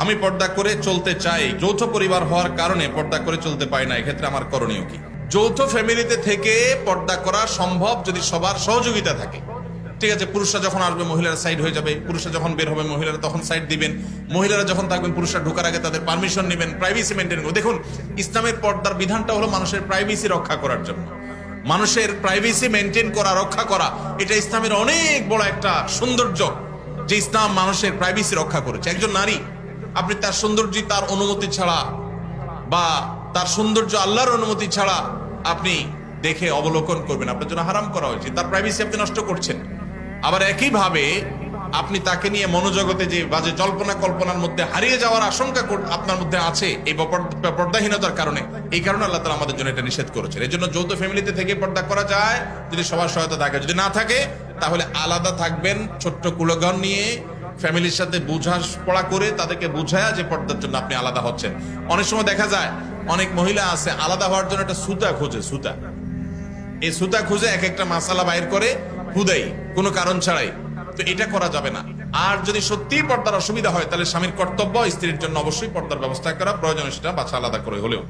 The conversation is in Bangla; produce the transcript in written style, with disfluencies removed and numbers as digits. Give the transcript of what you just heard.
আমি পর্দা করে চলতে চাই, যৌথ পরিবার হওয়ার কারণে পর্দা করে চলতে পারি না, এক্ষেত্রে আমার করণীয় কি? যৌথ ফ্যামিলিতে থেকে পর্দা করা সম্ভব যদি সবার সহযোগিতা থাকে। ঠিক আছে, পুরুষরা যখন আসবে মহিলারা সাইড হয়ে যাবে, পুরুষরা যখন বের হবে মহিলারা তখন সাইড দিবেন, মহিলারা যখন থাকবেন পুরুষরা ঢোকার আগে তাদের পারমিশন নেবেন, প্রাইভেসি মেনটেন করবেন। দেখুন, ইসলামের পর্দার বিধানটা হলো মানুষের প্রাইভেসি রক্ষা করার জন্য। মানুষের প্রাইভেসি মেনটেন করা, রক্ষা করা, এটা ইসলামের অনেক বড় একটা সৌন্দর্য যে ইসলাম মানুষের প্রাইভেসি রক্ষা করেছে। একজন নারী, আপনি তার সৌন্দর্য তার অনুমতি ছাড়া বা তার সৌন্দর্য আল্লাহর অনুমতি ছাড়া আপনি দেখে অবলোকন করবেন, আপনার জন্য হারাম করা হয়েছে, তার প্রাইভেসি আপনি নষ্ট করছেন। আবার একইভাবে আপনি তাকে নিয়ে মনোজগতে যে বাজে কল্পনার মধ্যে হারিয়ে যাওয়ার আশঙ্কা আপনার মধ্যে আছে এই পর্দাহীনতার কারণে, এই কারণে আল্লাহ তাআলা আমাদের জন্য এটা নিষেধ করেছেন। এই জন্য যৌথ ফ্যামিলিতে থেকে পর্দা করা যায় যদি সবার সহায়তা থাকে, যদি না থাকে তাহলে আলাদা থাকবেন, ছোট্ট কুলগণ নিয়ে ফ্যামিলির সাথে বোঝাপড়া করে তাদেরকে বুঝায়া যে পর্দার জন্য আপনি আলাদা হচ্ছেন। অনেক সময় দেখা যায় অনেক মহিলা আছে আলাদা হওয়ার জন্য একটা সুতা খোঁজে, সুতা, এই সুতা খুঁজে এক একটা মাসালা বাইর করে হুদাই, কোনো কারণ ছাড়াই। তো এটা করা যাবে না। আর যদি সত্যিই পর্দার অসুবিধা হয় তাহলে স্বামীর কর্তব্য স্ত্রীর জন্য অবশ্যই পর্দার ব্যবস্থা করা, প্রয়োজনে সেটা বাছা আলাদা করে হলেও।